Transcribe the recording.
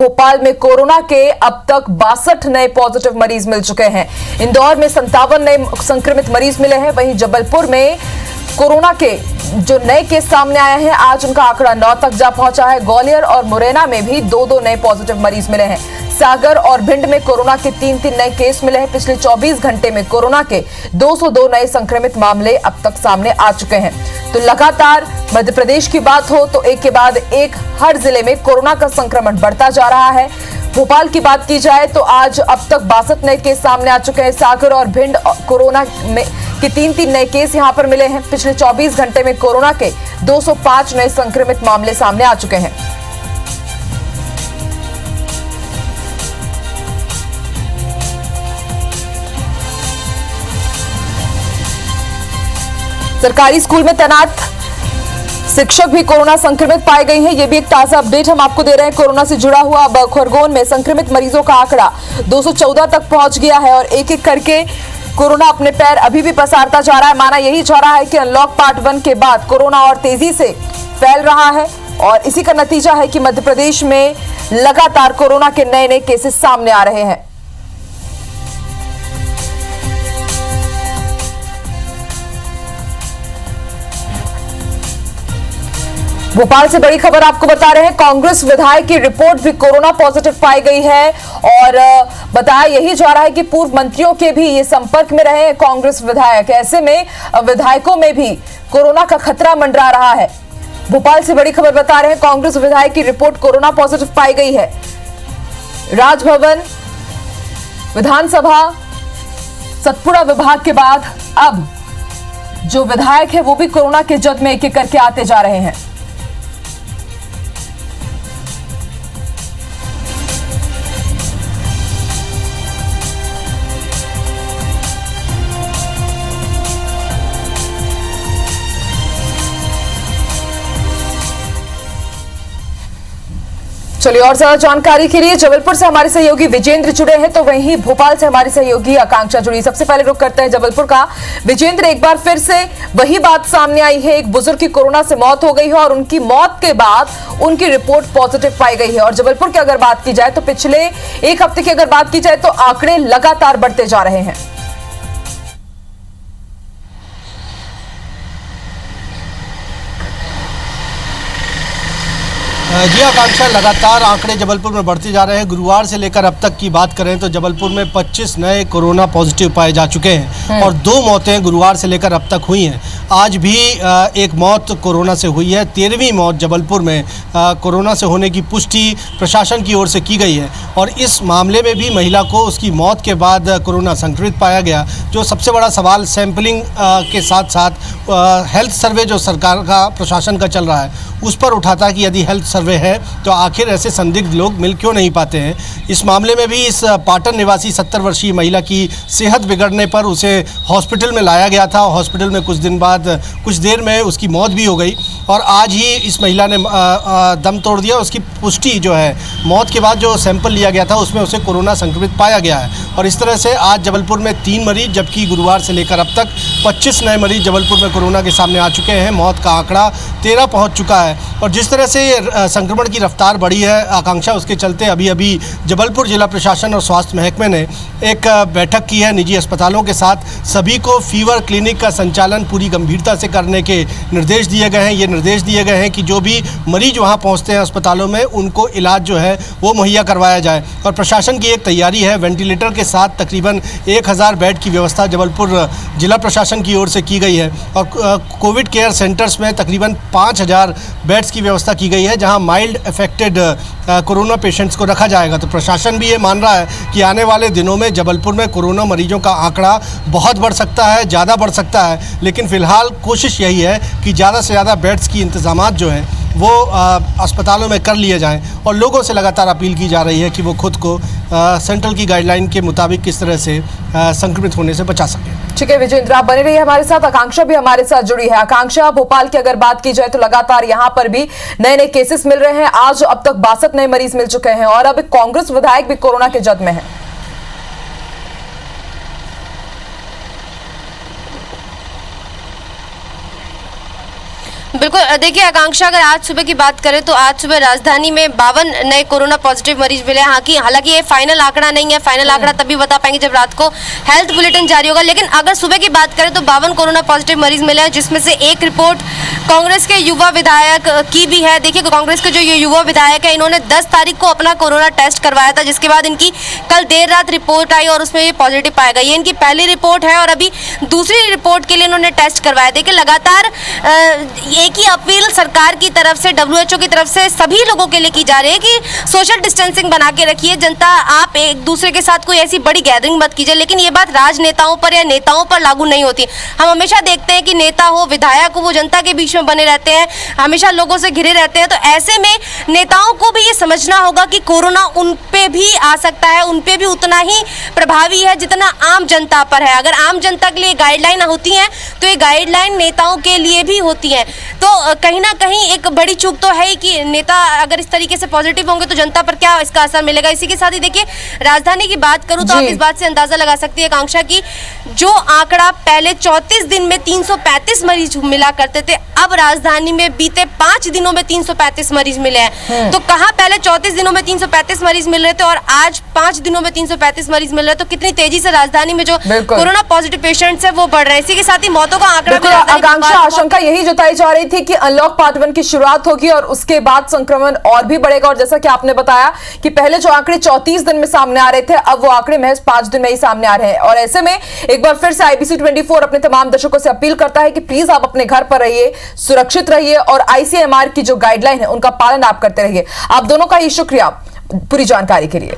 भोपाल में कोरोना के अब तक 62 नए पॉजिटिव मरीज मिल चुके हैं। इंदौर में 57 नए संक्रमित मरीज मिले हैं। वहीं जबलपुर में कोरोना के जो नए केस सामने आए हैं, आज उनका आंकड़ा 9 तक जा पहुंचा है। ग्वालियर और मुरैना में भी दो नए पॉजिटिव मरीज मिले हैं। सागर और भिंड में कोरोना के 3 नए केस मिले हैं। पिछले 24 घंटे में कोरोना के 202 नए संक्रमित मामले अब तक सामने आ चुके हैं। तो लगातार मध्य प्रदेश की बात हो तो एक के बाद एक हर जिले में कोरोना का संक्रमण बढ़ता जा रहा है। भोपाल की बात की जाए तो आज अब तक 62 नए केस सामने आ चुके हैं। सागर और भिंड कोरोना में के 3 नए केस यहां पर मिले हैं। पिछले 24 घंटे में कोरोना के 205 नए संक्रमित मामले सामने आ चुके हैं। सरकारी स्कूल में तैनात शिक्षक भी कोरोना संक्रमित पाए गए हैं। यह भी एक ताजा अपडेट हम आपको दे रहे हैं। कोरोना से जुड़ा हुआ अब खरगोन में संक्रमित मरीजों का आंकड़ा 214 तक पहुंच गया है और एक एक करके कोरोना अपने पैर अभी भी पसारता जा रहा है। माना यही जा रहा है कि अनलॉक पार्ट 1 के बाद कोरोना और तेजी से फैल रहा है और इसी का नतीजा है कि मध्य प्रदेश में लगातार कोरोना के नए केसेस सामने आ रहे हैं। भोपाल से बड़ी खबर आपको बता रहे हैं। कांग्रेस विधायक की रिपोर्ट भी कोरोना पॉजिटिव पाई गई है और बताया यही जा रहा है कि पूर्व मंत्रियों के भी ये संपर्क में रहे हैं कांग्रेस विधायक। ऐसे में विधायकों में भी कोरोना का खतरा मंडरा रहा है। भोपाल से बड़ी खबर बता रहे हैं, कांग्रेस विधायक की रिपोर्ट कोरोना पॉजिटिव पाई गई है। राजभवन, विधानसभा, सतपुड़ा विभाग के बाद अब जो विधायक है वो भी कोरोना के जद में एक एक करके आते जा रहे हैं। चलिए और ज्यादा जानकारी के लिए जबलपुर से हमारे सहयोगी विजेंद्र जुड़े हैं, तो वहीं भोपाल से हमारी सहयोगी आकांक्षा जुड़ी। सबसे पहले रुक करते हैं जबलपुर का। विजेंद्र, एक बार फिर से वही बात सामने आई है, एक बुजुर्ग की कोरोना से मौत हो गई है और उनकी मौत के बाद उनकी रिपोर्ट पॉजिटिव पाई गई है। और जबलपुर की अगर बात की जाए तो पिछले एक हफ्ते की अगर बात की जाए तो आंकड़े लगातार बढ़ते जा रहे हैं। जी आकांक्षा, लगातार आंकड़े जबलपुर में बढ़ते जा रहे हैं। गुरुवार से लेकर अब तक की बात करें तो जबलपुर में 25 नए कोरोना पॉजिटिव पाए जा चुके हैं और 2 मौतें गुरुवार से लेकर अब तक हुई हैं। आज भी एक मौत कोरोना से हुई है। 13वीं मौत जबलपुर में कोरोना से होने की पुष्टि प्रशासन की ओर से की गई है और इस मामले में भी महिला को उसकी मौत के बाद कोरोना संक्रमित पाया गया। जो सबसे बड़ा सवाल सैंपलिंग के साथ साथ हेल्थ सर्वे जो सरकार का प्रशासन का चल रहा है उस पर उठाता है कि यदि हेल्थ सर्वे है तो आखिर ऐसे संदिग्ध लोग मिल क्यों नहीं पाते हैं। इस मामले में भी इस पाटन निवासी 70 वर्षीय महिला की सेहत बिगड़ने पर उसे हॉस्पिटल में लाया गया था। हॉस्पिटल में कुछ दिन बाद कुछ देर में उसकी मौत भी हो गई और आज ही इस महिला ने दम तोड़ दिया। उसकी पुष्टि जो है मौत के बाद जो सैंपल लिया गया था उसमें उसे कोरोना संक्रमित पाया गया है और इस तरह से आज जबलपुर में 3 मरीज, जबकि गुरुवार से लेकर अब तक 25 नए मरीज जबलपुर में कोरोना के सामने आ चुके हैं। मौत का आंकड़ा 13 पहुँच चुका है और जिस तरह से संक्रमण की रफ्तार बढ़ी है आकांक्षा, उसके चलते अभी जबलपुर जिला प्रशासन और स्वास्थ्य महकमे ने एक बैठक की है निजी अस्पतालों के साथ। सभी को फीवर क्लिनिक का संचालन पूरी गंभीरता से करने के निर्देश दिए गए हैं। ये निर्देश दिए गए हैं कि जो भी मरीज वहां पहुंचते हैं अस्पतालों में उनको इलाज जो है वो मुहैया करवाया जाए और प्रशासन की एक तैयारी है। वेंटिलेटर के साथ तकरीबन 1000 बेड की व्यवस्था जबलपुर जिला प्रशासन की ओर से की गई है और कोविड केयर सेंटर्स में तकरीबन 5000 बेड्स की व्यवस्था की गई है जहां माइल्ड अफेक्टेड कोरोना पेशेंट्स को रखा जाएगा। तो प्रशासन भी ये मान रहा है कि आने वाले दिनों में जबलपुर में कोरोना मरीजों का आंकड़ा बहुत बढ़ सकता है, ज़्यादा बढ़ सकता है, लेकिन फ़िलहाल कोशिश यही है कि ज़्यादा से ज़्यादा बेड्स की इंतज़ामात जो है वो अस्पतालों में कर लिए जाएं और लोगों से लगातार अपील की जा रही है कि वो खुद को सेंट्रल की गाइडलाइन के मुताबिक किस तरह से संक्रमित होने से बचा सकें। ठीक है विजेंद्र, आप बने रहिए हमारे साथ। आकांक्षा भी हमारे साथ जुड़ी है। आकांक्षा, भोपाल की अगर बात की जाए तो लगातार यहां पर भी नए केसेस मिल रहे हैं। आज अब तक 62 नए मरीज मिल चुके हैं और अब कांग्रेस विधायक भी कोरोना के जद में है। बिल्कुल, देखिए आकांक्षा, अगर आज सुबह की बात करें तो आज सुबह राजधानी में 52 नए कोरोना पॉजिटिव मरीज मिले। हालांकि ये फाइनल आंकड़ा नहीं है, फाइनल आंकड़ा तभी बता पाएंगे जब रात को हेल्थ बुलेटिन जारी होगा। लेकिन अगर सुबह की बात करें तो 52 कोरोना पॉजिटिव मरीज मिले हैं, जिसमें से एक रिपोर्ट कांग्रेस के युवा विधायक की भी है। देखिए, कांग्रेस के जो ये युवा विधायक है, इन्होंने 10 तारीख को अपना कोरोना टेस्ट करवाया था, जिसके बाद इनकी कल देर रात रिपोर्ट आई और उसमें ये पॉजिटिव पाया गया। ये इनकी पहली रिपोर्ट है और अभी दूसरी रिपोर्ट के लिए इन्होंने टेस्ट करवाया। देखिए, लगातार एक ही अपील सरकार की तरफ से, WHO की तरफ से सभी लोगों के लिए की जा रही है कि सोशल डिस्टेंसिंग बना के रखिए। जनता, आप एक दूसरे के साथ कोई ऐसी बड़ी गैदरिंग मत कीजिए। लेकिन ये बात राजनेताओं पर या नेताओं पर लागू नहीं होती। हम हमेशा देखते हैं कि नेता हो, विधायक हो, वो जनता के बीच में बने रहते हैं, हमेशा लोगों से घिरे रहते हैं। तो ऐसे में नेताओं को भी ये समझना होगा कि कोरोना उन पे भी आ सकता है, उन पे भी उतना ही प्रभावी है जितना आम जनता पर है। अगर आम जनता के लिए गाइडलाइन होती हैं तो ये गाइडलाइन नेताओं के लिए भी होती हैं। तो कहीं ना कहीं एक बड़ी चूक तो है ही कि नेता अगर इस तरीके से पॉजिटिव होंगे तो जनता पर क्या इसका असर मिलेगा। इसी के साथ ही देखिए, राजधानी की बात करूं तो आप इस बात से अंदाजा लगा सकती है आकांक्षा की, जो आंकड़ा पहले 34 दिन में 335 मरीज मिला करते थे, अब राजधानी में बीते 5 दिनों में 335 मरीज मिले हैं। तो कहां पहले 34 दिनों में 335 मरीज मिल रहे थे और आज 5 दिनों में 335 मरीज मिल रहे हैं। तो कितनी तेजी से राजधानी में जो कोरोना पॉजिटिव पेशेंट्स है वो बढ़ रहे हैं। इसी के साथ ही मौतों का आंकड़ा भी, आकांक्षा, आशंका यही जताई जा रही थी कि अनलॉक पार्ट 1 की शुरुआत होगी और उसके बाद संक्रमण और भी बढ़ेगा। और जैसा कि आपने बताया कि पहले जो आंकड़े 34 दिन में सामने आ रहे थे, अब वो आंकड़े महज 5 दिन में ही सामने आ रहे हैं। और ऐसे में एक बार फिर से IBC 24 अपने तमाम दर्शकों से अपील करता है कि प्लीज आप अपने घर पर रहिए, सुरक्षित रहिए और ICMR की जो गाइडलाइन है उनका पालन आप करते रहिए। आप दोनों का ही शुक्रिया पूरी जानकारी के लिए।